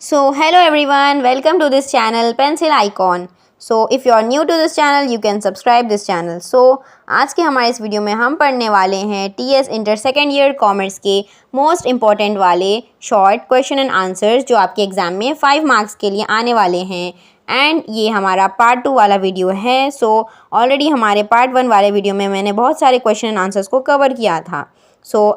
So hello everyone, welcome to this channel Pencil Icon. So if you are new to this channel, you can subscribe this channel. So आज के हमारे इस video में हम पढ़ने वाले हैं TS inter second year commerce के मोस्ट इम्पॉर्टेंट वाले शॉर्ट क्वेश्चन एंड आंसर्स जो आपके एग्जाम में 5 मार्क्स के लिए आने वाले हैं। एंड ये हमारा पार्ट 2 वाला वीडियो है। सो ऑलरेडी हमारे पार्ट 1 वाले वीडियो में मैंने बहुत सारे क्वेश्चन एंड आंसर्स को कवर किया था।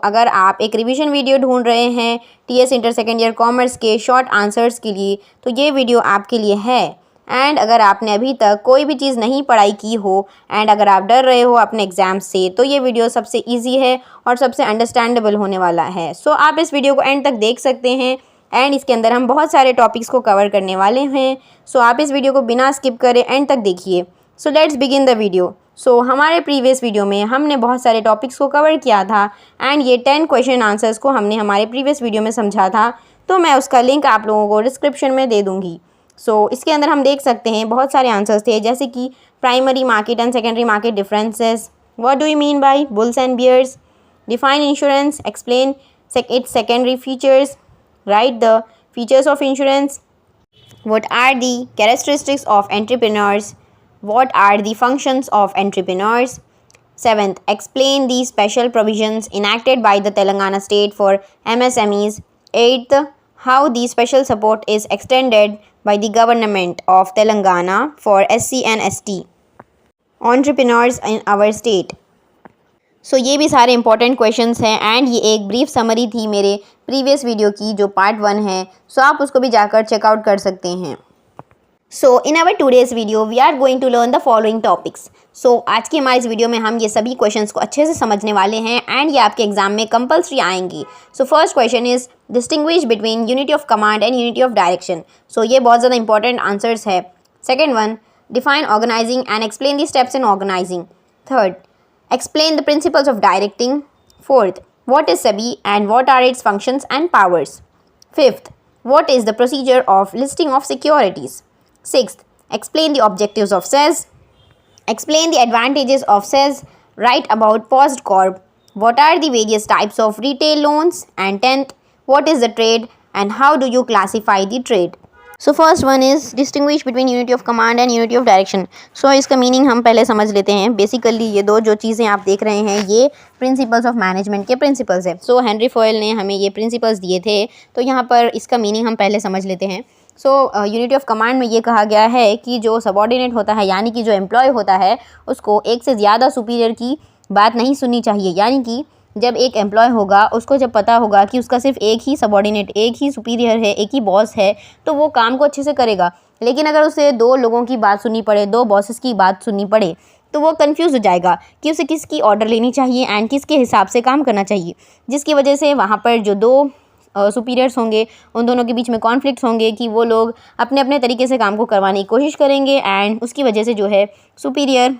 अगर आप एक रिवीजन वीडियो ढूंढ रहे हैं TS inter second year commerce के शॉर्ट आंसर्स के लिए, तो ये वीडियो आपके लिए है। एंड अगर आपने अभी तक कोई भी चीज़ नहीं पढ़ाई की हो एंड अगर आप डर रहे हो अपने एग्ज़ाम से, तो ये वीडियो सबसे ईजी है और सबसे अंडरस्टैंडेबल होने वाला है। आप इस वीडियो को एंड तक देख सकते हैं। एंड इसके अंदर हम बहुत सारे टॉपिक्स को कवर करने वाले हैं। आप इस वीडियो को बिना स्किप करे एंड तक देखिए। Let's begin the video. हमारे प्रीवियस वीडियो में हमने बहुत सारे टॉपिक्स को कवर किया था एंड ये 10 क्वेश्चन आंसर्स को हमने हमारे प्रीवियस वीडियो में समझा था। तो मैं उसका लिंक आप लोगों को डिस्क्रिप्शन में दे दूँगी। इसके अंदर हम देख सकते हैं बहुत सारे आंसर्स थे, जैसे कि primary market and secondary market differences, what do you mean by bulls and bears, define insurance, explain its secondary features, write the features of insurance, what are the characteristics of entrepreneurs, what are the functions of entrepreneurs. 7th, explain the special provisions enacted by the Telangana state for MSMEs. 8th, how the special support is extended by the government of Telangana for SC and ST entrepreneurs in our state. ये भी सारे important questions हैं and ये एक brief summary थी मेरे previous video की जो पार्ट 1 है। आप उसको भी जाकर चेकआउट कर सकते हैं। In our today's video we are going to learn the following topics. आज की हमारे इस वीडियो में हम ये सभी क्वेश्चंस को अच्छे से समझने वाले हैं एंड ये आपके एग्जाम में कंपल्सरी आएंगी। First question is distinguish between unity of command and unity of direction. ये बहुत ज़्यादा इंपॉर्टेंट आंसर्स है। Second one, define organising and explain the steps in organising. Third, explain the principles of directing. Fourth, what is SEBI and what are its functions and powers. Fifth, what is the procedure of listing of securities. Sixth, explain the objectives of SEZ. Explain the advantages of SEZ. Write about Paused Corp. What are the various types of retail loans. And 10th, what is the trade and how do you classify the trade. First one is distinguish between unity of command and unity of direction. इसका meaning हम पहले समझ लेते हैं। Basically ये दो जो चीज़ें आप देख रहे हैं ये प्रिंसिपल्स ऑफ मैनेजमेंट के प्रिंसिपल्स है। हेनरी फॉयल ने हमें ये प्रिंसिपल्स दिए थे, तो यहाँ पर इसका मीनिंग हम पहले समझ लेते हैं। यूनिटी ऑफ कमांड में ये कहा गया है कि जो सबॉर्डिनेट होता है यानी कि जो एम्प्लॉय होता है उसको एक से ज़्यादा सुपीरियर की बात नहीं सुननी चाहिए। यानी कि जब एक एम्प्लॉय होगा उसको जब पता होगा कि उसका सिर्फ एक ही सबॉर्डिनेट, एक ही सुपीरियर है, एक ही बॉस है, तो वो काम को अच्छे से करेगा। लेकिन अगर उसे 2 लोगों की बात सुननी पड़े, 2 बॉसेस की बात सुननी पड़े, तो वो कंफ्यूज हो जाएगा कि उसे किसकी ऑर्डर लेनी चाहिए एंड किसके हिसाब से काम करना चाहिए, जिसकी वजह से वहाँ पर जो 2 सुपीरियर्स होंगे उन दोनों के बीच में कॉन्फ्लिक्ट्स होंगे कि वो लोग अपने अपने तरीके से काम को करवाने की कोशिश करेंगे एंड उसकी वजह से जो है सुपीरियर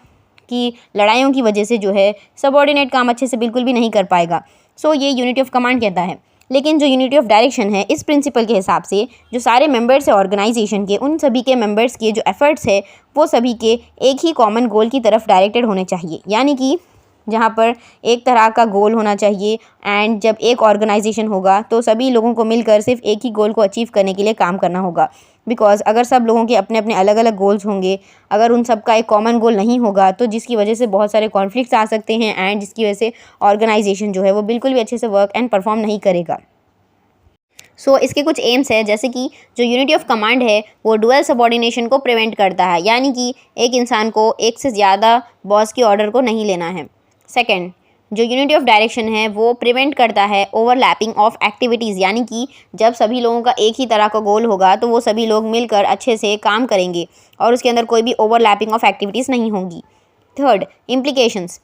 की लड़ाइयों की वजह से जो है सबॉर्डिनेट काम अच्छे से बिल्कुल भी नहीं कर पाएगा। ये यूनिटी ऑफ कमांड कहता है। लेकिन जो यूनिटी ऑफ डायरेक्शन है, इस प्रिंसिपल के हिसाब से जो सारे मेंबर्स है ऑर्गेनाइजेशन के, उन सभी के मेंबर्स के जो एफर्ट्स है वो सभी के एक ही कॉमन गोल की तरफ डायरेक्टेड होने चाहिए। यानी कि जहाँ पर एक तरह का गोल होना चाहिए एंड जब एक ऑर्गेनाइजेशन होगा तो सभी लोगों को मिलकर सिर्फ एक ही गोल को अचीव करने के लिए काम करना होगा। बिकॉज अगर सब लोगों के अपने अपने अलग अलग गोल्स होंगे, अगर उन सब का एक कॉमन गोल नहीं होगा तो जिसकी वजह से बहुत सारे कॉन्फ्लिक्ट्स आ सकते हैं एंड जिसकी वजह से ऑर्गेनाइजेशन जो है वो बिल्कुल भी अच्छे से वर्क एंड परफॉर्म नहीं करेगा। इसके कुछ एम्स है, जैसे कि जो यूनिटी ऑफ कमांड है वो डुअल सबॉर्डिनेशन को प्रिवेंट करता है। यानी कि एक इंसान को एक से ज़्यादा बॉस की ऑर्डर को नहीं लेना है। सेकेंड, जो यूनिटी ऑफ डायरेक्शन है वो प्रिवेंट करता है ओवरलैपिंग ऑफ एक्टिविटीज़। यानी कि जब सभी लोगों का एक ही तरह का गोल होगा तो वो सभी लोग मिलकर अच्छे से काम करेंगे और उसके अंदर कोई भी ओवरलैपिंग ऑफ एक्टिविटीज़ नहीं होंगी। Third, implications.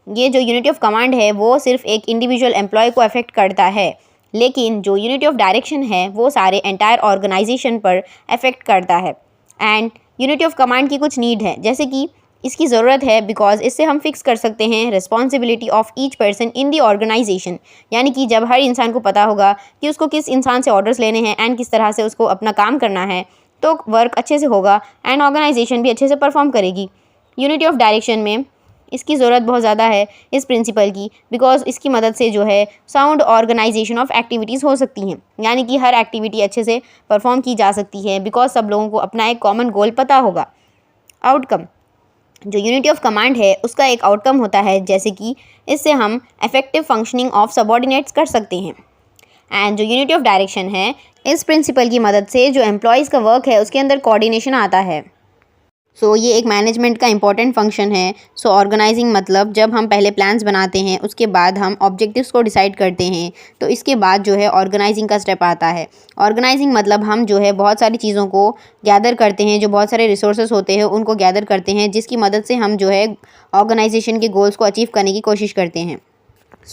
ये जो यूनिटी ऑफ कमांड है वो सिर्फ एक इंडिविजुअल एम्प्लॉय को अफेक्ट करता है, लेकिन जो यूनिटी ऑफ डायरेक्शन है वो सारे एंटायर ऑर्गेनाइजेशन पर अफेक्ट करता है। एंड यूनिटी ऑफ कमांड की कुछ नीड है, जैसे कि इसकी ज़रूरत है बिकॉज इससे हम फिक्स कर सकते हैं responsibility of each person in the organisation. यानी कि जब हर इंसान को पता होगा कि उसको किस इंसान से ऑर्डर्स लेने हैं एंड किस तरह से उसको अपना काम करना है, तो वर्क अच्छे से होगा एंड ऑर्गेनाइजेशन भी अच्छे से परफॉर्म करेगी। यूनिटी ऑफ डायरेक्शन में इसकी ज़रूरत बहुत ज़्यादा है इस प्रिंसिपल की, बिकॉज इसकी मदद से जो है साउंड ऑर्गेनाइजेशन ऑफ एक्टिविटीज़ हो सकती हैं, यानी कि हर एक्टिविटी अच्छे से परफॉर्म की जा सकती है, बिकॉज सब लोगों को अपना एक कॉमन गोल पता होगा। आउटकम, जो यूनिटी ऑफ कमांड है उसका एक आउटकम होता है, जैसे कि इससे हम इफेक्टिव फंक्शनिंग ऑफ सबऑर्डिनेट्स कर सकते हैं। एंड जो यूनिटी ऑफ डायरेक्शन है, इस प्रिंसिपल की मदद से जो एम्प्लॉयज़ का वर्क है उसके अंदर कोऑर्डिनेशन आता है। ये एक मैनेजमेंट का इंपॉर्टेंट फंक्शन है। ऑर्गेनाइजिंग मतलब जब हम पहले प्लान्स बनाते हैं, उसके बाद हम ऑब्जेक्टिव्स को डिसाइड करते हैं, तो इसके बाद जो है ऑर्गेनाइजिंग का स्टेप आता है। ऑर्गेनाइजिंग मतलब हम जो है बहुत सारी चीज़ों को गैदर करते हैं, जो बहुत सारे रिसोर्सेज होते हैं उनको गैदर करते हैं, जिसकी मदद से हम जो है ऑर्गेनाइजेशन के गोल्स को अचीव करने की कोशिश करते हैं।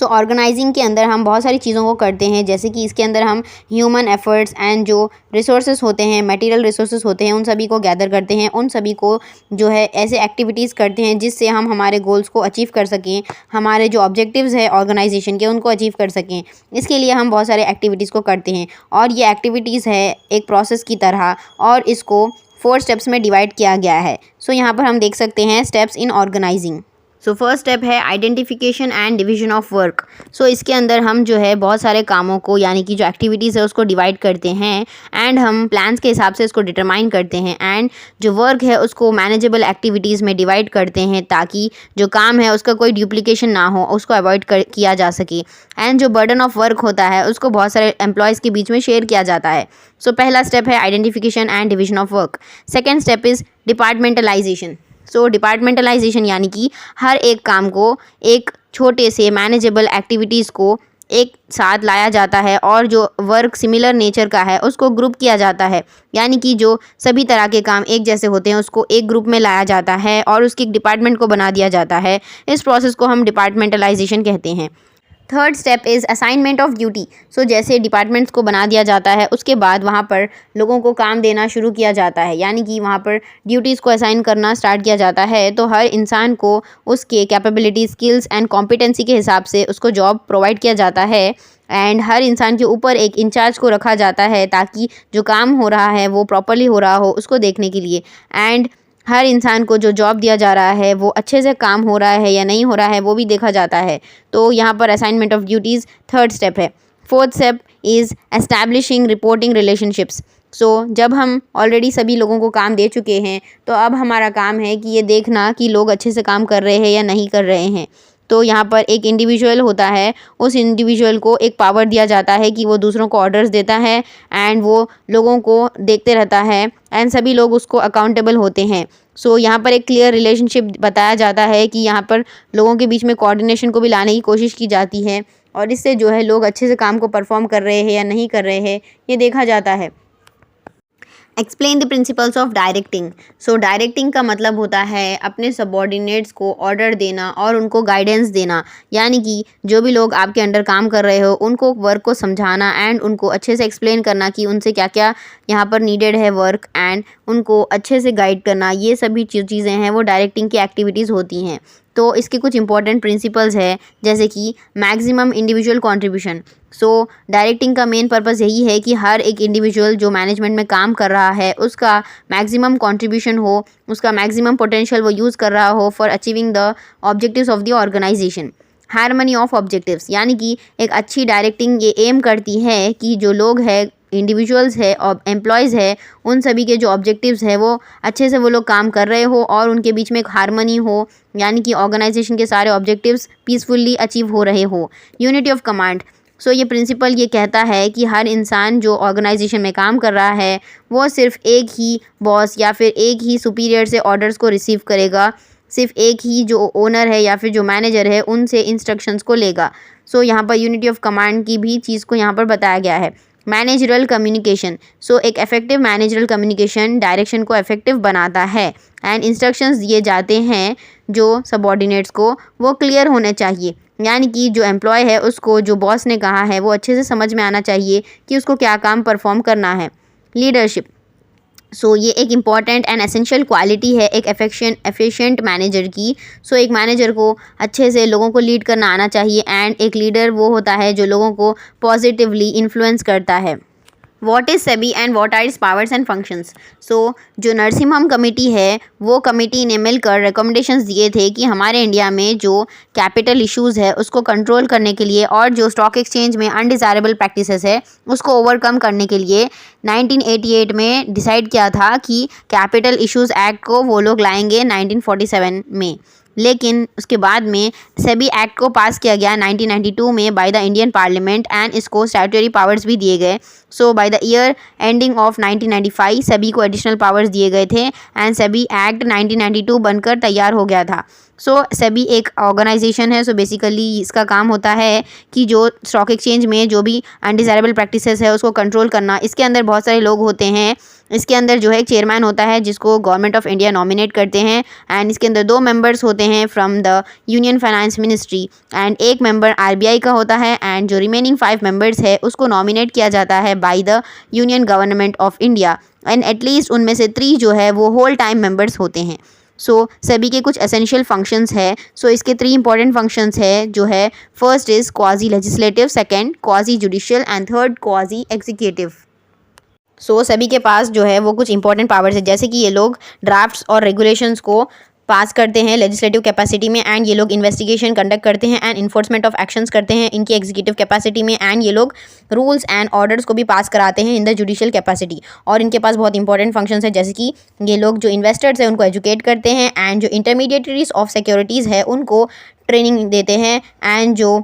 ऑर्गेनाइजिंग के अंदर हम बहुत सारी चीज़ों को करते हैं, जैसे कि इसके अंदर हम ह्यूमन एफर्ट्स एंड जो रिसोर्सेज होते हैं, मटेरियल रिसोर्सेज होते हैं, उन सभी को गैदर करते हैं, उन सभी को जो है ऐसे एक्टिविटीज़ करते हैं जिससे हम हमारे गोल्स को अचीव कर सकें, हमारे जो ऑब्जेक्टिव्स है ऑर्गेनाइजेशन के उनको अचीव कर सकें। इसके लिए हम बहुत सारे एक्टिविटीज़ को करते हैं, और ये एक्टिविटीज़ है एक प्रोसेस की तरह, और इसको 4 स्टेप्स में डिवाइड किया गया है। यहाँ पर हम देख सकते हैं steps in organizing. First step है identification and division of work. इसके अंदर हम जो है बहुत सारे कामों को, यानी कि जो एक्टिविटीज़ है उसको डिवाइड करते हैं, एंड हम प्लान्स के हिसाब से इसको डिटरमाइन करते हैं, एंड जो वर्क है उसको मैनेजेबल एक्टिविटीज़ में डिवाइड करते हैं, ताकि जो काम है उसका कोई ड्यूप्लिकेशन ना हो, उसको अवॉइड किया जा सके। एंड जो बर्डन ऑफ वर्क होता है उसको बहुत सारे एम्प्लॉयज़ के बीच में शेयर किया जाता है। पहला स्टेप है identification and division of work. Second step is departmentalisation. Departmentalisation यानी कि हर एक काम को, एक छोटे से मैनेजेबल एक्टिविटीज़ को एक साथ लाया जाता है, और जो वर्क सिमिलर नेचर का है उसको ग्रुप किया जाता है, यानी कि जो सभी तरह के काम एक जैसे होते हैं उसको एक ग्रुप में लाया जाता है और उसकी एक डिपार्टमेंट को बना दिया जाता है। इस प्रोसेस को हम डिपार्टमेंटलाइजेशन कहते हैं। Third step is assignment of duty. जैसे डिपार्टमेंट्स को बना दिया जाता है, उसके बाद वहाँ पर लोगों को काम देना शुरू किया जाता है, यानी कि वहाँ पर ड्यूटीज़ को असाइन करना स्टार्ट किया जाता है। तो हर इंसान को उसके कैपेबिलिटी, स्किल्स एंड कॉम्पिटेंसी के हिसाब से उसको जॉब प्रोवाइड किया जाता है, एंड हर इंसान के ऊपर एक इंचार्ज को रखा जाता है, ताकि जो काम हो रहा है वो प्रॉपरली हो रहा हो उसको देखने के लिए, एंड हर इंसान को जो जॉब दिया जा रहा है वो अच्छे से काम हो रहा है या नहीं हो रहा है वो भी देखा जाता है। तो यहाँ पर assignment of duties third step है। Fourth step is establishing reporting relationships. जब हम ऑलरेडी सभी लोगों को काम दे चुके हैं, तो अब हमारा काम है कि ये देखना कि लोग अच्छे से काम कर रहे हैं या नहीं कर रहे हैं। तो यहाँ पर एक इंडिविजुअल होता है, उस इंडिविजुअल को एक पावर दिया जाता है कि वो दूसरों को ऑर्डर्स देता है, एंड वो लोगों को देखते रहता है, एंड सभी लोग उसको अकाउंटेबल होते हैं। यहाँ पर एक क्लियर रिलेशनशिप बताया जाता है कि यहाँ पर लोगों के बीच में कोऑर्डिनेशन को भी लाने की कोशिश की जाती है, और इससे जो है लोग अच्छे से काम को परफॉर्म कर रहे हैं या नहीं कर रहे हैं ये देखा जाता है। Explain the principles of directing. Directing का मतलब होता है अपने सबॉर्डिनेट्स को ऑर्डर देना और उनको गाइडेंस देना, यानी कि जो भी लोग आपके अंडर काम कर रहे हो उनको वर्क को समझाना, एंड उनको अच्छे से एक्सप्लेन करना कि उनसे क्या क्या यहाँ पर नीडेड है वर्क, एंड उनको अच्छे से गाइड करना। ये सभी चीज़ें हैं वो डायरेक्टिंग की एक्टिविटीज़ होती हैं। तो इसके कुछ इंपॉर्टेंट प्रिंसिपल्स है, जैसे कि मैक्सिमम इंडिविजुअल कंट्रीब्यूशन। डायरेक्टिंग का मेन पर्पस यही है कि हर एक इंडिविजुअल जो मैनेजमेंट में काम कर रहा है उसका मैक्सिमम कंट्रीब्यूशन हो, उसका मैक्सिमम पोटेंशियल वो यूज़ कर रहा हो for achieving the objectives of the organisation. Harmony of objectives, यानी कि एक अच्छी डायरेक्टिंग ये एम करती है कि जो लोग हैं, इंडिविजुअल्स है और एम्प्लॉयज़ है, उन सभी के जो ऑब्जेक्टिव्स है वो अच्छे से वो लोग काम कर रहे हो, और उनके बीच में एक हार्मनी हो, यानी कि ऑर्गेनाइजेशन के सारे ऑब्जेक्टिव्स पीसफुली अचीव हो रहे हो। Unity of command. ये प्रिंसिपल ये कहता है कि हर इंसान जो ऑर्गेनाइजेशन में काम कर रहा है वो सिर्फ एक ही बॉस या फिर एक ही सुपीरियर से ऑर्डर्स को रिसीव करेगा, सिर्फ एक ही जो ओनर है या फिर जो मैनेजर है उनसे इंस्ट्रक्शंस को लेगा। यहाँ पर यूनिटी ऑफ कमांड की भी चीज़ को यहाँ पर बताया गया है। Managerial communication. एक इफेक्टिव मैनेजरल कम्युनिकेशन डायरेक्शन को इफेक्टिव बनाता है, एंड इंस्ट्रक्शंस दिए जाते हैं जो सबऑर्डिनेट्स को वो क्लियर होने चाहिए, यानी कि जो एम्प्लॉय है उसको जो बॉस ने कहा है वो अच्छे से समझ में आना चाहिए कि उसको क्या काम परफॉर्म करना है। लीडरशिप। ये एक इम्पॉर्टेंट एंड एसेंशियल क्वालिटी है एक एफिशिएंट मैनेजर की। एक मैनेजर को अच्छे से लोगों को लीड करना आना चाहिए, एंड एक लीडर वो होता है जो लोगों को पॉजिटिवली इन्फ्लुएंस करता है। What is SEBI and what are its powers and functions. So जो नरसिम्हम कमेटी है वो कमेटी ने मिलकर रिकमेंडेशंस दिए थे कि हमारे इंडिया में जो कैपिटल इश्यूज़ है उसको कंट्रोल करने के लिए और जो स्टॉक एक्सचेंज में अनडिज़ायरेबल प्रैक्टिसेस है उसको ओवरकम करने के लिए 1988 में डिसाइड किया था कि कैपिटल इश्यूज़ एक्ट को वो लोग लाएंगे 1947 में। लेकिन उसके बाद में सेबी एक्ट को पास किया गया 1992 में by the Indian parliament and इसको स्टैट्यूटरी पावर्स भी दिए गए। So by the year ending of 1995 SEBI को एडिशनल पावर्स दिए गए थे एंड सेबी एक्ट 1992 बनकर तैयार हो गया था। सो सेबी एक ऑर्गेनाइजेशन है। सो बेसिकली इसका काम होता है कि जो स्टॉक एक्सचेंज में जो भी अनडिज़ायरेबल प्रैक्टिसेस है उसको कंट्रोल करना। इसके अंदर बहुत सारे लोग होते हैं। इसके अंदर जो है एक चेयरमैन होता है जिसको गवर्नमेंट ऑफ इंडिया नॉमिनेट करते हैं एंड इसके अंदर 2 मेंबर्स होते हैं from the union finance ministry and 1 member RBI का होता है एंड जो रिमेनिंग 5 मेंबर्स है उसको नॉमिनेट किया जाता है by the union government of India and at least उनमें से 3 जो है वो होल टाइम मेंबर्स होते हैं। सो सेबी के कुछ एसेंशियल फंक्शंस है। सो इसके 3 इंपॉर्टेंट फंक्शंस है जो है first is quasi legislative, second quasi judicial and third quasi executive. So SEBI के पास जो है वो कुछ इंपॉर्टेंट पावर्स है जैसे कि ये लोग ड्राफ्ट्स और रेगुलेशंस को पास करते हैं लेजिस्लेटिव कैपेसिटी में एंड ये लोग इन्वेस्टिगेशन कंडक्ट करते हैं एंड इन्फोर्समेंट ऑफ एक्शंस करते हैं इनकी एग्जीक्यूटिव कैपेसिटी में एंड ये लोग रूल्स एंड ऑर्डर्स को भी पास कराते हैं इन द जुडिशियल कैपेसिटी। और इनके पास बहुत इंपॉर्टेंट फंक्शंस है जैसे कि ये लोग जो इन्वेस्टर्स हैं उनको एजुकेट करते हैं एंड जो इंटरमीडिएटरीज ऑफ सिक्योरिटीज़ है उनको ट्रेनिंग देते हैं एंड जो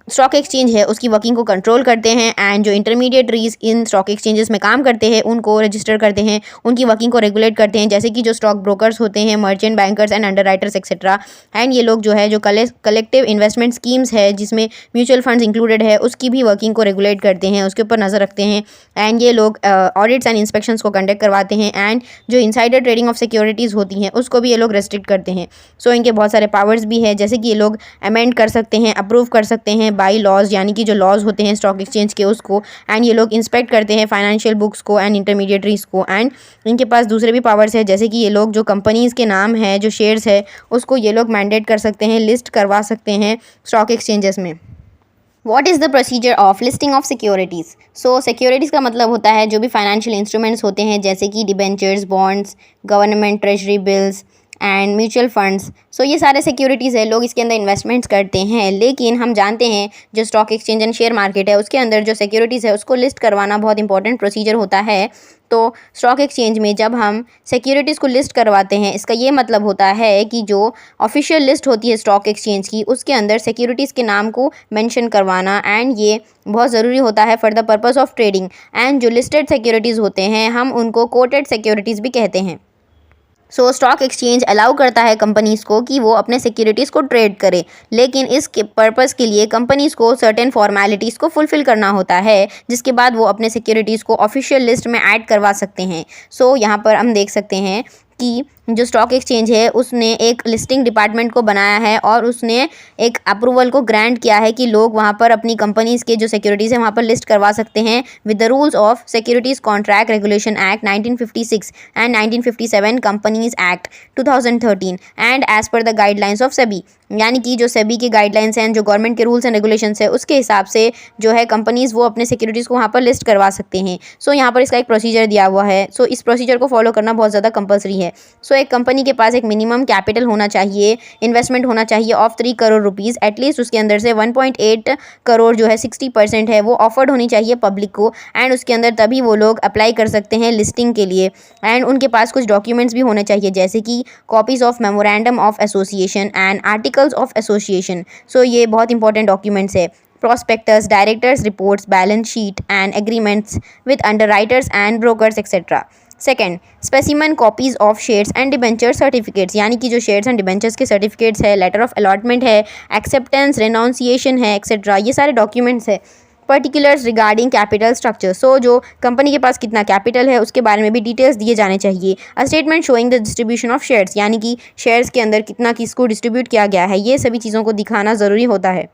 स्टॉक एक्सचेंज है उसकी वर्किंग को कंट्रोल करते हैं एंड जो इंटरमीडिएटरीज इन स्टॉक एक्सचेंजेस में काम करते हैं उनको रजिस्टर करते हैं, उनकी वर्किंग को रेगुलेट करते हैं जैसे कि जो स्टॉक ब्रोकर्स होते हैं, merchant bankers and underwriters etcetera. And ये लोग जो है जो कलेक्टिव इन्वेस्टमेंट स्कीम्स है जिसमें म्यूचुअल फंड्स इंक्लूडेड है उसकी भी वर्किंग को रेगुलेट करते हैं, उसके ऊपर नज़र रखते हैं एंड ये लोग ऑडिट्स एंड इंस्पेक्शंस को कंडक्ट करवाते हैं एंड जो इनसाइडर ट्रेडिंग ऑफ सिक्योरिटीज़ होती हैं उसको भी ये लोग रेस्ट्रिक्ट करते हैं। सो इनके बहुत सारे पावर्स भी है जैसे कि ये लोग अमेंड कर सकते हैं, अप्रूव कर सकते हैं बाई लॉज यानी कि जो लॉज होते हैं स्टॉक एक्सचेंज के उसको एंड ये लोग इंस्पेक्ट करते हैं फाइनेंशियल बुक्स को एंड इंटरमीडिएटरीज को। एंड इनके पास दूसरे भी पावर्स है जैसे कि ये लोग जो कंपनीज़ के नाम है जो शेयर्स है उसको ये लोग मैंडेट कर सकते हैं, लिस्ट करवा सकते हैं स्टॉक एक्सचेंजेस में। What is the procedure of listing of securities. So securities का मतलब होता है जो भी फाइनेंशियल इंस्ट्रूमेंट्स होते हैं जैसे कि debentures, bonds, government treasury bills and mutual funds. So ये सारे सिक्योरिटीज़ है, लोग इसके अंदर इन्वेस्टमेंट्स करते हैं। लेकिन हम जानते हैं जो stock exchange and share market है उसके अंदर जो सिक्योरिटीज़ है उसको लिस्ट करवाना बहुत इंपॉर्टेंट प्रोसीजर होता है। तो स्टॉक एक्सचेंज में जब हम सिक्योरिटीज़ को लिस्ट करवाते हैं इसका ये मतलब होता है कि जो ऑफिशियल लिस्ट होती है स्टॉक एक्सचेंज की उसके अंदर सिक्योरिटीज़ के नाम को मेंशन करवाना एंड ये बहुत ज़रूरी होता है for the purpose of trading. And जो लिस्टेड सिक्योरिटीज़ होते हैं हम उनको कोटेड सिक्योरिटीज़ भी कहते हैं। सो स्टॉक एक्सचेंज अलाउ करता है कंपनीज़ को कि वो अपने सिक्योरिटीज़ को ट्रेड करें, लेकिन इस पर्पज़ के लिए कंपनीज़ को सर्टेन फॉर्मेलिटीज़ को फुलफ़िल करना होता है जिसके बाद वो अपने सिक्योरिटीज़ को ऑफिशियल लिस्ट में ऐड करवा सकते हैं। सो यहाँ पर हम देख सकते हैं कि जो स्टॉक एक्सचेंज है उसने एक लिस्टिंग डिपार्टमेंट को बनाया है और उसने एक अप्रूवल को ग्रांट किया है कि लोग वहाँ पर अपनी कंपनीज़ के जो सिक्योरिटीज़ है वहाँ पर लिस्ट करवा सकते हैं with the rules of securities contract regulation act 1956 and 1957 companies act 2013 and as per the guidelines of SEBI. यानी कि जो सेबी के गाइडलाइंस हैं, जो गवर्नमेंट के रूल्स एंड रेगुलेशंस है उसके हिसाब से जो है कंपनीज़ वो अपने सिक्योरिटीज़ को वहाँ पर लिस्ट करवा सकते हैं। सो यहाँ पर इसका एक प्रोसीजर दिया हुआ है। सो इस प्रोसीजर को फॉलो करना बहुत ज़्यादा कंपलसरी है। सो एक कंपनी के पास एक मिनिमम कैपिटल होना चाहिए, इन्वेस्टमेंट होना चाहिए ऑफ 3 करोड़ रुपीज़ एटलीस्ट। उसके अंदर से 1.8 करोड़ जो है 60% है वो ऑफर्ड होनी चाहिए पब्लिक को एंड उसके अंदर तभी वो लोग अप्लाई कर सकते हैं लिस्टिंग के लिए। एंड उनके पास कुछ डॉक्यूमेंट्स भी होने चाहिए जैसे कि copies of memorandum of association and articles of association. So ये बहुत इंपॉर्टेंट डॉक्यूमेंट्स है। prospectus, directors reports, balance sheet and agreements with underwriters and brokers etc. Second, specimen copies of shares and debenture certificates, यानी कि जो shares and debentures के certificates है, letter of allotment है, acceptance, renunciation है etcetera, ये सारे डॉक्यूमेंट्स है। पर्टिकुलर्स रिगार्डिंग कैपिटल स्ट्रक्चर, सो जो कंपनी के पास कितना कैपिटल है उसके बारे में भी डिटेल्स दिए जाने चाहिए। A statement showing the distribution of shares, यानी कि शेयर्स के अंदर कितना किसको डिस्ट्रीब्यूट किया गया है, ये सभी चीज़ों को दिखाना ज़रूरी होता है।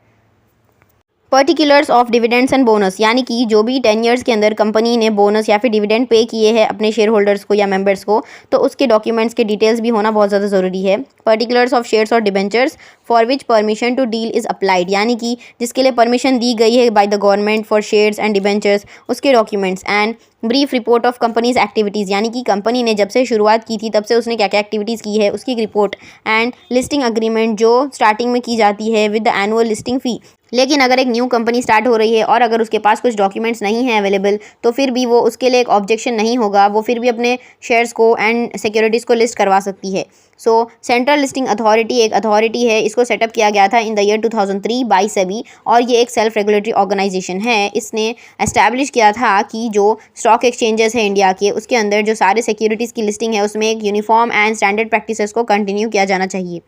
Particulars of dividends and bonus, यानी कि जो भी 10 ईयर्स के अंदर कंपनी ने बोनस या फिर डिविडेंड पे किए हैं अपने शेयर होल्डर्स को या मेंबर्स को, तो उसके डॉक्यूमेंट्स के डिटेल्स भी होना बहुत ज़्यादा ज़रूरी है। पर्टिकुलर्स ऑफ शेयर्स और debentures for which permission to deal is applied, यानी कि जिसके लिए परमिशन दी गई है by the government for shares and debentures, उसके documents. And brief report of companies activities, यानी कि कंपनी ने जब से शुरुआत की थी तब से उसने क्या क्या एक्टिविटीज़ की है उसकी रिपोर्ट। एंड लिस्टिंग अग्रीमेंट, जो स्टार्टिंग में की जाती है विद द एनुअल लिस्टिंग फ़ी। लेकिन अगर एक न्यू कंपनी स्टार्ट हो रही है और अगर उसके पास कुछ डॉक्यूमेंट्स नहीं हैं अवेलेबल, तो फिर भी वो उसके लिए एक ऑब्जेक्शन नहीं होगा, वो फिर भी अपने शेयर्स को एंड सिक्योरिटीज़ को लिस्ट करवा सकती है। सो सेंट्रल लिस्टिंग अथॉरिटी एक अथॉरिटी है, इसको सेटअप किया गया था in the year 2003 by SEBI, और ये एक सेल्फ रेगुलेटरी ऑर्गेनाइजेशन है। इसने एस्टैब्लिश किया था कि जो स्टॉक एक्सचेंजेस है इंडिया के, उसके अंदर जो सारे सिक्योरिटीज़ की लिस्टिंग है उसमें एक यूनिफॉर्म एंड स्टैंडर्ड प्रैक्टिसेस को कंटिन्यू किया जाना चाहिए।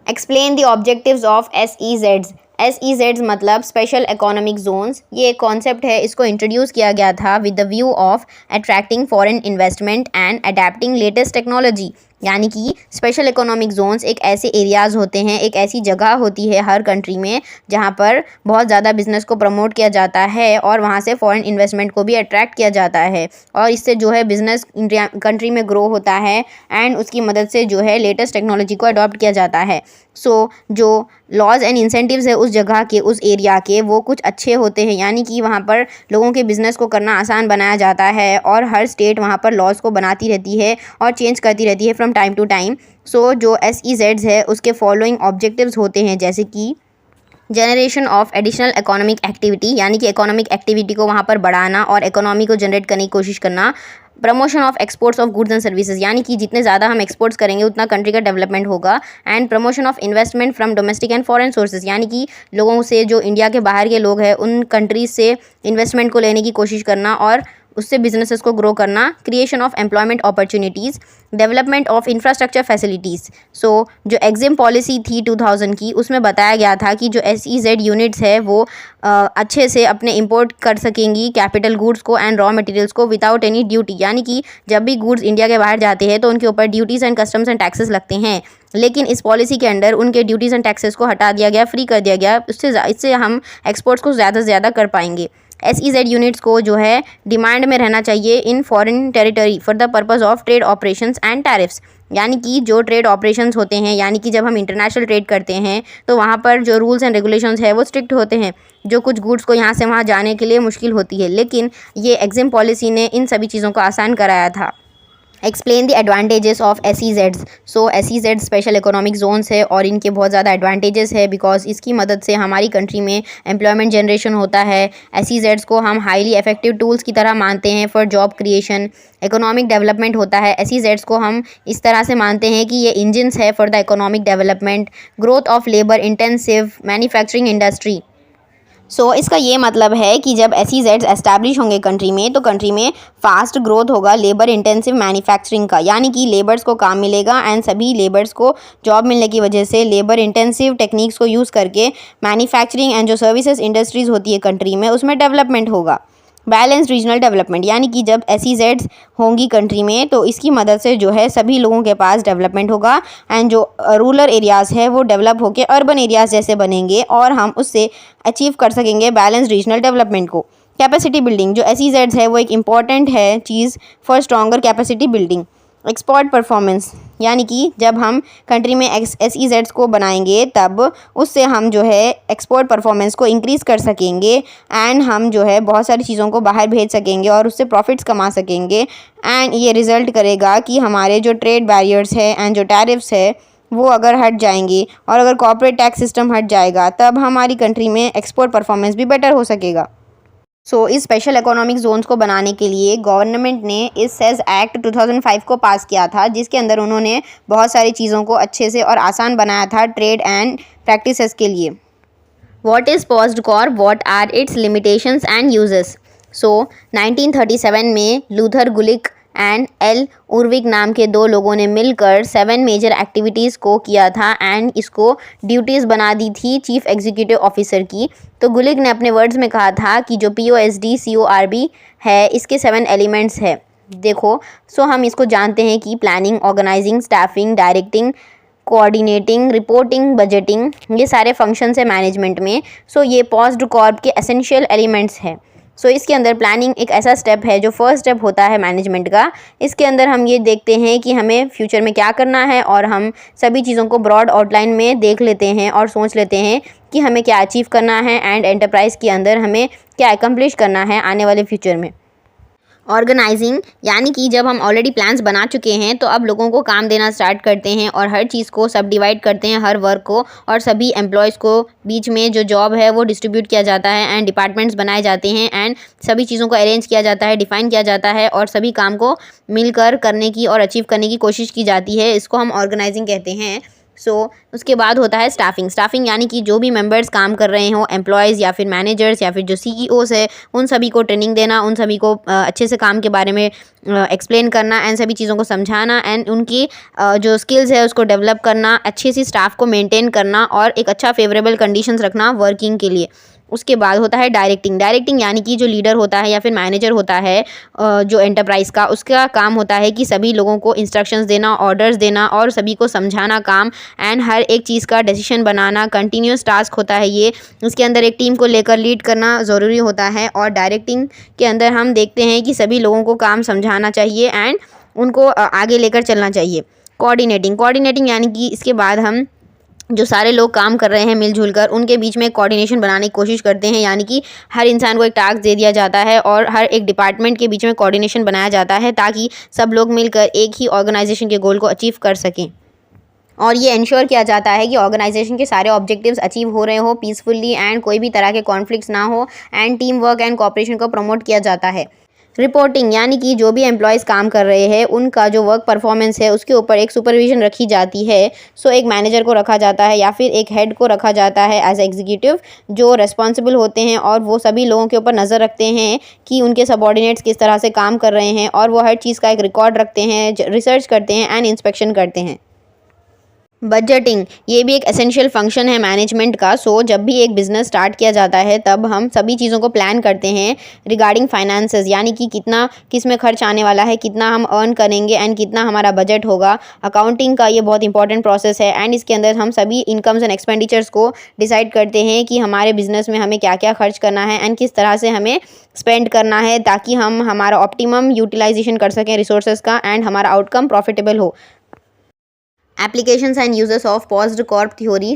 Explain the objectives of SEZs। SEZs मतलब स्पेशल इकोनॉमिक जोन्स। ये एक कॉन्सेप्ट है, इसको इंट्रोड्यूस किया गया था with the view of attracting foreign investment and adapting latest technology. यानी कि स्पेशल इकोनॉमिक जोन्स एक ऐसे एरियाज़ होते हैं, एक ऐसी जगह होती है हर कंट्री में जहाँ पर बहुत ज़्यादा बिजनेस को प्रमोट किया जाता है और वहाँ से फॉरेन इन्वेस्टमेंट को भी अट्रैक्ट किया जाता है, और इससे जो है बिज़नेस कंट्री में ग्रो होता है एंड उसकी मदद से जो है लेटेस्ट टेक्नोलॉजी को अडॉप्ट किया जाता है। सो जो लॉज एंड इंसेंटिव्स है उस जगह के, उस एरिया के, वो कुछ अच्छे होते हैं, यानी कि वहाँ पर लोगों के बिज़नेस को करना आसान बनाया जाता है और हर स्टेट वहाँ पर लॉज को बनाती रहती है और चेंज करती रहती है फ्रॉम टाइम टू टाइम। सो जो SEZs है उसके फॉलोइंग ऑब्जेक्टिव्स होते हैं, जैसे कि generation of additional economic activity, यानी कि इकोनॉमिक एक्टिविटी को वहाँ पर बढ़ाना और इकोनॉमी को जनरेट करने की कोशिश करना। Promotion of exports of goods and services, यानी कि जितने ज़्यादा हम एक्सपोर्ट्स करेंगे उतना कंट्री का डेवलपमेंट होगा। And promotion of investment from domestic and foreign sources, यानी कि लोगों से, जो इंडिया के बाहर के लोग हैं, उन कंट्रीज से इन्वेस्टमेंट को लेने की कोशिश करना और उससे बिजनेसेस को ग्रो करना। Creation of employment opportunities, development of infrastructure facilities. So जो एग्जिम पॉलिसी थी 2000 की, उसमें बताया गया था कि जो SEZ यूनिट्स है वो अच्छे से अपने इंपोर्ट कर सकेंगी कैपिटल गुड्स को एंड रॉ मटेरियल्स को विदाउट एनी ड्यूटी, यानी कि जब भी गुड्स इंडिया के बाहर जाते हैं तो उनके ऊपर duties and customs and taxes लगते हैं, लेकिन इस पॉलिसी के अंडर उनके ड्यूटीज़ एंड टैक्सेस को हटा दिया गया, फ्री कर दिया गया। इससे हम एक्सपोर्ट्स को ज़्यादा से ज़्यादा कर पाएंगे। SEZ यूनिट्स को जो है डिमांड में रहना चाहिए in foreign territory for the purpose of trade operations and tariffs, यानी कि जो ट्रेड ऑपरेशंस होते हैं, यानी कि जब हम इंटरनेशनल ट्रेड करते हैं तो वहाँ पर जो रूल्स एंड रेगुलेशंस है वो स्ट्रिक्ट होते हैं, जो कुछ गुड्स को यहाँ से वहाँ जाने के लिए मुश्किल होती है, लेकिन ये एग्जिम पॉलिसी ने इन सभी चीज़ों को आसान कराया था। Explain the advantages of SEZs। So SEZ special economic zones है और इनके बहुत ज़्यादा एडवांटेजेस है, बिकॉज इसकी मदद से हमारी कंट्री में एम्प्लॉयमेंट जनरेशन होता है। SEZs को हम हाईली इफेक्टिव टूल्स की तरह मानते हैं for job creation. Economic development होता है, SEZs को हम इस तरह से मानते हैं कि ये इंजन्स है for the economic development. Growth of labour intensive manufacturing industry. So इसका ये मतलब है कि जब SEZs एस्टैब्लिश होंगे कंट्री में, तो कंट्री में फास्ट ग्रोथ होगा लेबर इंटेंसिव मैन्युफैक्चरिंग का, यानी कि लेबर्स को काम मिलेगा एंड सभी लेबर्स को जॉब मिलने की वजह से लेबर इंटेंसिव टेक्निक्स को यूज़ करके मैन्युफैक्चरिंग एंड जो सर्विसेज इंडस्ट्रीज़ होती है कंट्री में, उसमें डेवलपमेंट होगा। बैलेंस रीजनल डेवलपमेंट, यानी कि जब SEZs होंगी कंट्री में तो इसकी मदद से जो है सभी लोगों के पास डेवलपमेंट होगा एंड जो रूरल एरियाज़ है वो डेवलप होकर अर्बन एरियाज़ जैसे बनेंगे और हम उससे अचीव कर सकेंगे बैलेंस रीजनल डेवलपमेंट को। कैपेसिटी बिल्डिंग, जो SEZs है वो एक इम्पॉर्टेंट है चीज़ for stronger capacity building. Export performance, यानी कि जब हम कंट्री में SEZs को बनाएंगे तब उससे हम जो है एक्सपोर्ट परफॉर्मेंस को इंक्रीज़ कर सकेंगे एंड हम जो है बहुत सारी चीज़ों को बाहर भेज सकेंगे और उससे प्रॉफिट्स कमा सकेंगे। एंड ये रिज़ल्ट करेगा कि हमारे जो ट्रेड बैरियर्स है एंड जो टैरिफ्स है वो अगर हट जाएंगे और अगर कॉर्पोरेट टैक्स सिस्टम हट जाएगा तब हमारी कंट्री में एक्सपोर्ट परफॉर्मेंस भी बेटर हो सकेगा। सो इस स्पेशल इकोनॉमिक जोन्स को बनाने के लिए गवर्नमेंट ने इस सेज एक्ट 2005 को पास किया था, जिसके अंदर उन्होंने बहुत सारी चीज़ों को अच्छे से और आसान बनाया था ट्रेड एंड प्रैक्टिसेस के लिए। What is POSDCORB, what are its limitations and uses. So 1937 में Luther Gulick and L Urwick नाम के दो लोगों ने मिलकर 7 मेजर एक्टिविटीज़ को किया था एंड इसको ड्यूटीज़ बना दी थी चीफ एग्जीक्यूटिव ऑफिसर की। तो गुलिक ने अपने वर्ड्स में कहा था कि जो POSD CORB है इसके 7 एलिमेंट्स है। देखो, सो हम इसको जानते हैं कि planning, organising, staffing, directing, coordinating, reporting, budgeting, ये सारे फंक्शंस है मैनेजमेंट में। सो ये पॉज्ड कॉर्प के एसेंशियल एलिमेंट्स हैं। सो इसके अंदर प्लानिंग एक ऐसा स्टेप है जो फर्स्ट स्टेप होता है मैनेजमेंट का। इसके अंदर हम ये देखते हैं कि हमें फ्यूचर में क्या करना है और हम सभी चीज़ों को ब्रॉड आउटलाइन में देख लेते हैं और सोच लेते हैं कि हमें क्या अचीव करना है एंड एंटरप्राइज के अंदर हमें क्या एकम्प्लिश करना है आने वाले फ्यूचर में। ऑर्गेनाइजिंग यानी कि जब हम ऑलरेडी प्लान्स बना चुके हैं तो अब लोगों को काम देना स्टार्ट करते हैं और हर चीज़ को सब डिवाइड करते हैं, हर वर्क को, और सभी एम्प्लॉयज़ को बीच में जो जॉब है वो डिस्ट्रीब्यूट किया जाता है एंड डिपार्टमेंट्स बनाए जाते हैं एंड सभी चीज़ों को अरेंज किया जाता है, डिफ़ाइन किया जाता है और सभी काम को मिलकर करने की और अचीव करने की कोशिश की जाती है। इसको हम ऑर्गेनाइजिंग कहते हैं। उसके बाद होता है स्टाफिंग। स्टाफिंग यानी कि जो भी मेंबर्स काम कर रहे हों, एम्प्लॉयज़ या फिर मैनेजर्स या फिर जो सीईओज़ है, उन सभी को ट्रेनिंग देना, उन सभी को अच्छे से काम के बारे में एक्सप्लेन करना एंड सभी चीज़ों को समझाना एंड उनकी जो स्किल्स है उसको डेवलप करना, अच्छी सी स्टाफ को मेंटेन करना और एक अच्छा फेवरेबल कंडीशंस रखना वर्किंग के लिए। उसके बाद होता है डायरेक्टिंग। डायरेक्टिंग यानी कि जो लीडर होता है या फिर मैनेजर होता है जो एंटरप्राइज़ का, उसका काम होता है कि सभी लोगों को इंस्ट्रक्शंस देना, ऑर्डर्स देना और सभी को समझाना काम एंड हर एक चीज़ का डिसीजन बनाना कंटिन्यूस टास्क होता है ये। इसके अंदर एक टीम को लेकर लीड करना ज़रूरी होता है और डायरेक्टिंग के अंदर हम देखते हैं कि सभी लोगों को काम समझाना चाहिए एंड उनको आगे लेकर चलना चाहिए। कोऑर्डिनेटिंग यानी कि इसके बाद हम जो सारे लोग काम कर रहे हैं मिलजुल कर, उनके बीच में कोऑर्डिनेशन बनाने की कोशिश करते हैं, यानी कि हर इंसान को एक टास्क दे दिया जाता है और हर एक डिपार्टमेंट के बीच में कोऑर्डिनेशन बनाया जाता है ताकि सब लोग मिलकर एक ही ऑर्गेनाइजेशन के गोल को अचीव कर सकें। और ये इंश्योर किया जाता है कि ऑर्गेनाइजेशन के सारे ऑब्जेक्टिव्स अचीव हो रहे हो पीसफुली एंड कोई भी तरह के कॉन्फ्लिक्ट्स ना हो and team work and cooperation को प्रमोट किया जाता है। रिपोर्टिंग यानी कि जो भी एम्प्लॉयज़ काम कर रहे हैं उनका जो वर्क परफॉर्मेंस है उसके ऊपर एक सुपरविजन रखी जाती है। एक मैनेजर को रखा जाता है या फिर एक हेड को रखा जाता है एज एग्जीक्यूटिव, जो रेस्पॉन्सिबल होते हैं और वो सभी लोगों के ऊपर नज़र रखते हैं कि उनके सबऑर्डिनेट्स किस तरह से काम कर रहे हैं और वो हर चीज़ का एक रिकॉर्ड रखते हैं, रिसर्च करते हैं एंड इंस्पेक्शन करते हैं। बजटिंग ये भी एक एसेंशियल फंक्शन है मैनेजमेंट का। जब भी एक बिज़नेस स्टार्ट किया जाता है तब हम सभी चीज़ों को प्लान करते हैं रिगार्डिंग फाइनेंसेस, यानी कि कितना किस में खर्च आने वाला है, कितना हम अर्न करेंगे एंड कितना हमारा बजट होगा। अकाउंटिंग का ये बहुत इंपॉर्टेंट प्रोसेस है एंड इसके अंदर हम सभी इनकम्स एंड एक्सपेंडिचर्स को डिसाइड करते हैं कि हमारे बिज़नेस में हमें क्या क्या खर्च करना है एंड किस तरह से हमें स्पेंड करना है ताकि हम हमारा ऑप्टिमम यूटिलाइजेशन कर सकें रिसोर्सेज का एंड हमारा आउटकम प्रॉफिटेबल हो। Applications and uses of paused Corp theory.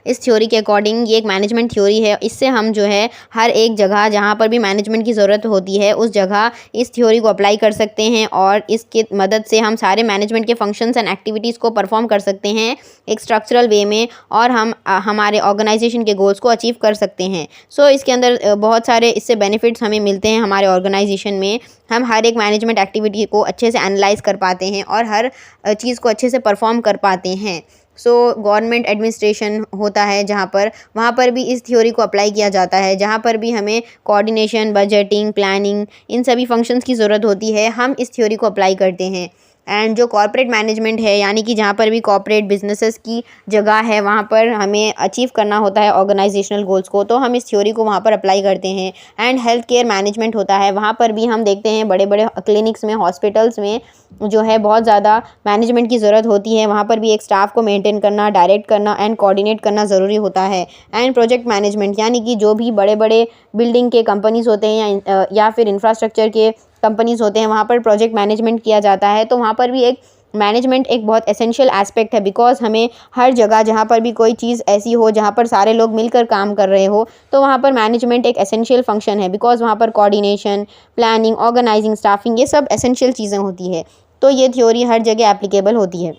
इस थ्योरी के अकॉर्डिंग ये एक मैनेजमेंट थ्योरी है। इससे हम जो है हर एक जगह जहाँ पर भी मैनेजमेंट की ज़रूरत होती है उस जगह इस थ्योरी को अप्लाई कर सकते हैं और इसकी मदद से हम सारे मैनेजमेंट के फंक्शंस एंड एक्टिविटीज़ को परफॉर्म कर सकते हैं एक स्ट्रक्चरल वे में और हम हमारे ऑर्गेनाइजेशन के गोल्स को अचीव कर सकते हैं। इसके अंदर बहुत सारे इससे बेनिफिट्स हमें मिलते हैं हमारे ऑर्गेनाइजेशन में। हम हर एक मैनेजमेंट एक्टिविटी को अच्छे से एनालाइज कर पाते हैं और हर चीज़ को अच्छे से परफॉर्म कर पाते हैं। गवर्नमेंट एडमिनिस्ट्रेशन होता है जहाँ पर, वहाँ पर भी इस थ्योरी को अप्लाई किया जाता है। जहाँ पर भी हमें कोऑर्डिनेशन, बजटिंग, प्लानिंग, इन सभी फंक्शंस की ज़रूरत होती है, हम इस थ्योरी को अप्लाई करते हैं। एंड जो कॉर्पोरेट मैनेजमेंट है, यानी कि जहाँ पर भी कॉर्पोरेट बिजनेसेस की जगह है वहाँ पर हमें अचीव करना होता है ऑर्गेनाइजेशनल गोल्स को, तो हम इस थ्योरी को वहाँ पर अप्लाई करते हैं। एंड हेल्थ केयर मैनेजमेंट होता है, वहाँ पर भी हम देखते हैं बड़े बड़े क्लिनिक्स में, हॉस्पिटल्स में जो है बहुत ज़्यादा मैनेजमेंट की ज़रूरत होती है। वहाँ पर भी एक स्टाफ को मेंटेन करना, डायरेक्ट करना एंड कोऑर्डिनेट करना ज़रूरी होता है। एंड प्रोजेक्ट मैनेजमेंट, यानी कि जो भी बड़े बड़े बिल्डिंग के कंपनीज़ होते हैं या फिर इंफ्रास्ट्रक्चर के कंपनीज़ होते हैं, वहाँ पर प्रोजेक्ट मैनेजमेंट किया जाता है। तो वहाँ पर भी एक मैनेजमेंट एक बहुत एसेंशियल एस्पेक्ट है, बिकॉज हमें हर जगह जहाँ पर भी कोई चीज़ ऐसी हो जहाँ पर सारे लोग मिलकर काम कर रहे हो, तो वहाँ पर मैनेजमेंट एक एसेंशियल फंक्शन है, बिकॉज वहाँ पर कोऑर्डिनेशन, प्लानिंग, ऑर्गेनाइजिंग, स्टाफिंग, ये सब एसेंशियल चीज़ें होती है। तो ये थ्योरी हर जगह एप्लीकेबल होती है।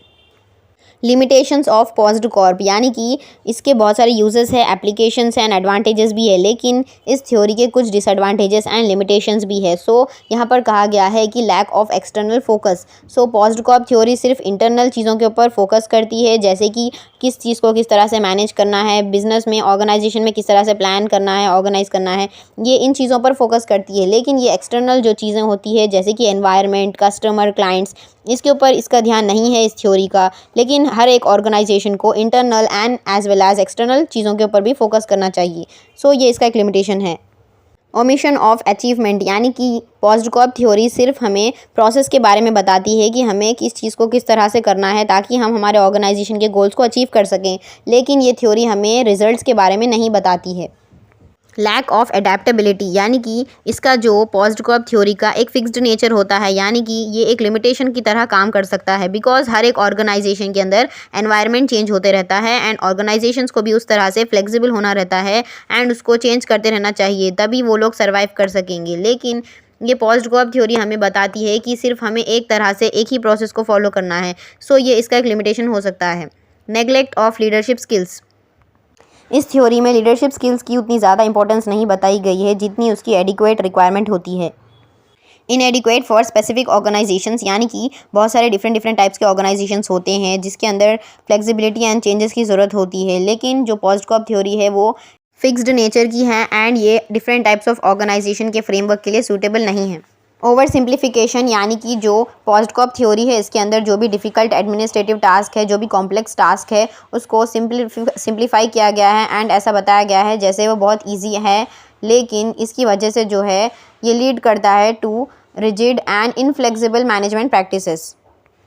लिमिटेशंस ऑफ पॉज्ड कॉर्प, यानी कि इसके बहुत सारे यूजेस है, एप्लीकेशंस एंड एडवांटेजेस भी है, लेकिन इस थ्योरी के कुछ डिसएडवांटेजेस एंड लिमिटेशंस भी है। यहाँ पर कहा गया है कि lack of external focus. POSDCORB theory सिर्फ इंटरनल चीज़ों के ऊपर फोकस करती है, जैसे कि किस चीज़ को किस तरह से मैनेज करना है, बिजनेस में, ऑर्गेनाइजेशन में किस तरह से प्लान करना है, ऑर्गेनाइज करना है, ये इन चीज़ों पर फोकस करती है। लेकिन ये एक्सटर्नल जो चीज़ें होती है जैसे कि एनवायरनमेंट, कस्टमर, क्लाइंट्स, इसके ऊपर इसका ध्यान नहीं है इस थ्योरी का। लेकिन हर एक ऑर्गेनाइजेशन को internal and as well as external चीज़ों के ऊपर भी फोकस करना चाहिए। ये इसका एक लिमिटेशन है। ओमिशन ऑफ अचीवमेंट, यानी कि पोस्ट जॉब थ्योरी सिर्फ हमें प्रोसेस के बारे में बताती है कि हमें किस चीज़ को किस तरह से करना है ताकि हम हमारे ऑर्गेनाइजेशन के गोल्स को अचीव कर सकें, लेकिन ये थ्योरी हमें रिजल्ट्स के बारे में नहीं बताती है। लैक ऑफ एडेप्टेबिलिटी, यानी कि इसका जो पोस्ट जॉब थ्योरी का एक फिक्स्ड नेचर होता है, यानी कि ये एक लिमिटेशन की तरह काम कर सकता है, बिकॉज हर एक ऑर्गेनाइजेशन के अंदर एनवायरनमेंट चेंज होते रहता है एंड ऑर्गेनाइजेशंस को भी उस तरह से फ्लेक्सिबल होना रहता है एंड उसको चेंज करते रहना चाहिए, तभी वो लोग सर्वाइव कर सकेंगे। लेकिन ये पोस्ट जॉब थ्योरी हमें बताती है कि सिर्फ हमें एक तरह से एक ही प्रोसेस को फॉलो करना है, सो ये इसका एक लिमिटेशन हो सकता है। नेगलेक्ट ऑफ लीडरशिप स्किल्स, इस थ्योरी में लीडरशिप स्किल्स की उतनी ज़्यादा इंपॉर्टेंस नहीं बताई गई है जितनी उसकी एडिक्वेट रिक्वायरमेंट होती है। इनएडिक्वेट फॉर स्पेसिफिक ऑर्गेनाइजेशंस, यानी कि बहुत सारे डिफरेंट टाइप्स के ऑर्गेनाइजेशंस होते हैं जिसके अंदर फ्लेक्सिबिलिटी एंड चेंजेस की ज़रूरत होती है, लेकिन जो पोस्ट जॉब थ्योरी है वो फिक्स्ड नेचर की है एंड ये डिफरेंट टाइप्स ऑफ ऑर्गेनाइजेशन के फ्रेमवर्क के लिए सूटेबल नहीं है। ओवर सिंप्लीफिकेशन, यानी कि जो पोस्ट जॉब थ्योरी है इसके अंदर जो भी डिफ़िकल्ट एडमिनिस्ट्रेटिव टास्क है, जो भी कॉम्प्लेक्स टास्क है, उसको सिंप्लीफाई किया गया है एंड ऐसा बताया गया है जैसे वो बहुत इजी है, लेकिन इसकी वजह से जो है ये लीड करता है to rigid and inflexible management practices.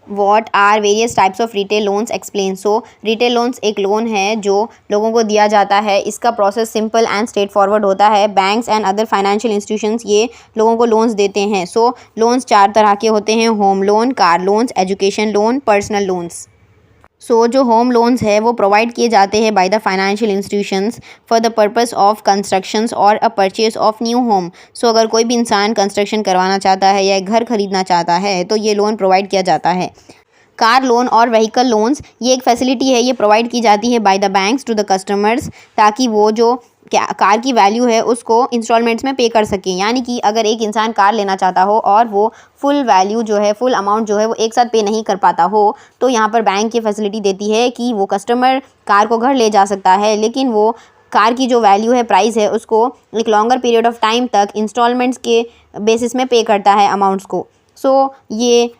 What are various types of retail loans explain. So retail loans एक लोन है जो लोगों को दिया जाता है, इसका process simple and straightforward होता है। Banks and other financial institutions ये लोगों को लोन्स देते हैं। सो लोन्स 4 तरह के होते हैं: home loan, car loans, education loan, personal loans. So जो होम लोन्स है वो प्रोवाइड किए जाते हैं by the financial institutions for the purpose of constructions और a purchase of new home. So अगर कोई भी इंसान कंस्ट्रक्शन करवाना चाहता है या एक घर खरीदना चाहता है तो ये लोन प्रोवाइड किया जाता है। कार लोन और व्हीकल लोन्स ये एक फैसिलिटी है, ये प्रोवाइड की जाती है by the banks to the customers ताकि वो जो कार की वैल्यू है उसको इंस्टॉलमेंट्स में पे कर सकें। यानी कि अगर एक इंसान कार लेना चाहता हो और वो फुल वैल्यू जो है, फुल अमाउंट जो है वो एक साथ पे नहीं कर पाता हो, तो यहाँ पर बैंक ये फैसिलिटी देती है कि वो कस्टमर कार को घर ले जा सकता है, लेकिन वो कार की जो वैल्यू है, प्राइस है, उसको एक लॉन्गर पीरियड ऑफ टाइम तक इंस्टॉलमेंट्स के बेसिस में पे करता है अमाउंट्स को। सो ये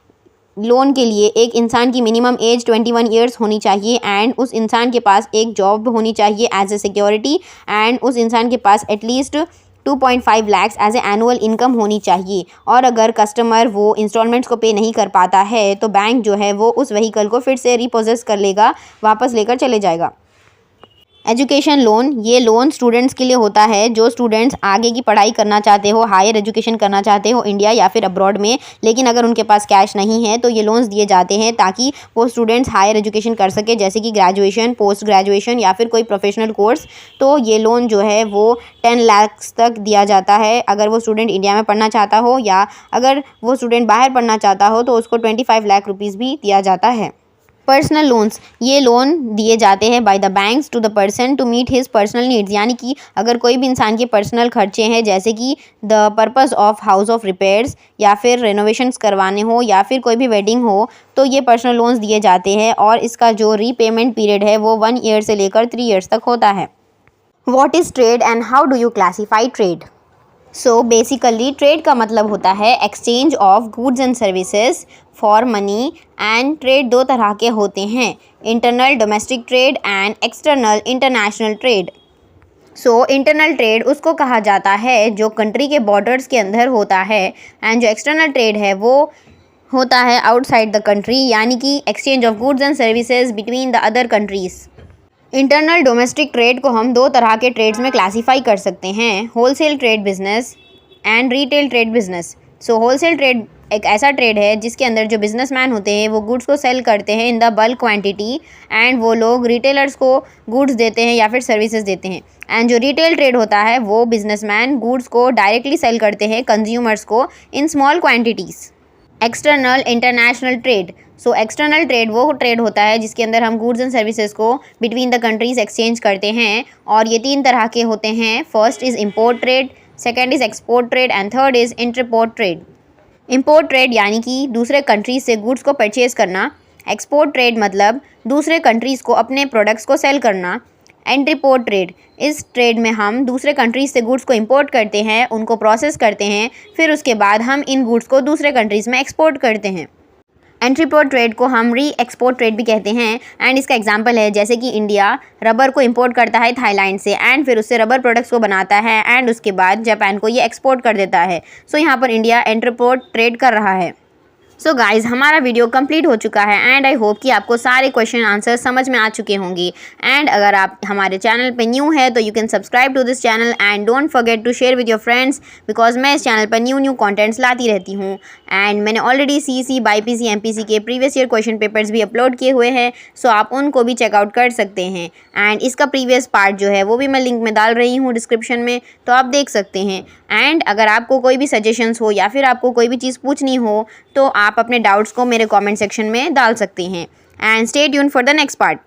लोन के लिए एक इंसान की मिनिमम एज 21 ईयर्स होनी चाहिए एंड उस इंसान के पास एक जॉब होनी चाहिए एज ए सिक्योरिटी एंड उस इंसान के पास at least 2.5 lakh as a annual income होनी चाहिए। और अगर कस्टमर वो इंस्टॉलमेंट्स को पे नहीं कर पाता है तो बैंक जो है वो उस व्हीकल को फिर से रिपोजेस कर लेगा, वापस लेकर चले जाएगा। एजुकेशन लोन, ये लोन स्टूडेंट्स के लिए होता है जो स्टूडेंट्स आगे की पढ़ाई करना चाहते हो, हायर एजुकेशन करना चाहते हो इंडिया या फिर अब्रॉड में, लेकिन अगर उनके पास कैश नहीं है तो ये लोन्स दिए जाते हैं ताकि वो स्टूडेंट्स हायर एजुकेशन कर सके, जैसे कि ग्रेजुएशन, पोस्ट ग्रेजुएशन या फिर कोई प्रोफेशनल कोर्स। तो ये लोन जो है वो 10 लाख तक दिया जाता है अगर वो स्टूडेंट इंडिया में पढ़ना चाहता हो, या अगर वो स्टूडेंट बाहर पढ़ना चाहता हो तो उसको 25 लाख रुपीज़ भी दिया जाता है। पर्सनल लोन्स, ये लोन दिए जाते हैं by the banks to the person to meet his personal needs, यानी कि अगर कोई भी इंसान के पर्सनल खर्चे हैं जैसे कि the purpose of house of repairs या फिर रेनोवेशंस करवाने हो या फिर कोई भी वेडिंग हो, तो ये पर्सनल लोन्स दिए जाते हैं और इसका जो रीपेमेंट पीरियड है वो 1 ईयर से लेकर 3 ईयर्स तक होता है। What is trade and how do you classify trade. So basically trade का मतलब होता है exchange of goods and services for money, and trade 2 तरह के होते हैं: internal domestic trade and external international trade. So internal trade उसको कहा जाता है जो कंट्री के बॉर्डर्स के अंदर होता है, एंड जो एक्सटर्नल ट्रेड है वो होता है आउटसाइड द कंट्री, यानी कि exchange of goods and services between the other countries. Internal domestic trade को हम 2 तरह के ट्रेड्स में क्लासीफाई कर सकते हैं: wholesale trade business and retail trade business. So wholesale trade एक ऐसा ट्रेड है जिसके अंदर जो बिजनेसमैन होते हैं वो गुड्स को सेल करते हैं in the bulk quantity, and वो लोग रिटेलर्स को गुड्स देते हैं या फिर सर्विसेज देते हैं। एंड जो रिटेल ट्रेड होता है वो बिजनेसमैन गुड्स को डायरेक्टली सेल करते हैं कंज्यूमर्स को in small quantities. External international trade, so external trade वो ट्रेड होता है जिसके अंदर हम गुड्स एंड सर्विसेज को बिटवीन द कंट्रीज एक्सचेंज करते हैं, और ये 3 तरह के होते हैं। First is import trade, second is export trade and third is interport trade. Import trade यानी कि दूसरे कंट्रीज से गुड्स को परचेज़ करना, एक्सपोर्ट ट्रेड मतलब दूसरे कंट्रीज़ को अपने प्रोडक्ट्स को सेल करना, इंटरपोर्ट ट्रेड, इस ट्रेड में हम दूसरे कंट्रीज से गुड्स को इंपोर्ट करते हैं, उनको प्रोसेस करते हैं, फिर उसके बाद हम इन गुड्स को दूसरे कंट्रीज़ में एक्सपोर्ट करते हैं। एंट्रीपोर्ट ट्रेड को हम री एक्सपोर्ट ट्रेड भी कहते हैं एंड इसका एग्जांपल है जैसे कि इंडिया रबर को इंपोर्ट करता है थाईलैंड से एंड फिर उससे रबर प्रोडक्ट्स को बनाता है एंड उसके बाद जापान को ये एक्सपोर्ट कर देता है। सो यहाँ पर इंडिया एंट्रीपोर्ट ट्रेड कर रहा है। सो गाइज़ हमारा वीडियो कंप्लीट हो चुका है एंड आई होप कि आपको सारे क्वेश्चन आंसर समझ में आ चुके होंगे। एंड अगर आप हमारे चैनल पे न्यू है तो you can subscribe to this channel and don't forget to share with your friends because मैं इस चैनल पर न्यू कंटेंट्स लाती रहती हूँ। एंड मैंने ऑलरेडी CEC, BIPC, MPC के प्रीवियस ईयर क्वेश्चन पेपर्स भी अपलोड किए हुए हैं, सो आप उनको भी चेकआउट कर सकते हैं। एंड इसका प्रीवियस पार्ट जो है वो भी मैं लिंक में डाल रही हूँ डिस्क्रिप्शन में, तो आप देख सकते हैं। एंड अगर आपको कोई भी सजेशंस हो या फिर आपको कोई भी चीज़ पूछनी हो तो आप अपने डाउट्स को मेरे कमेंट सेक्शन में डाल सकते हैं। And stay tuned for the next part.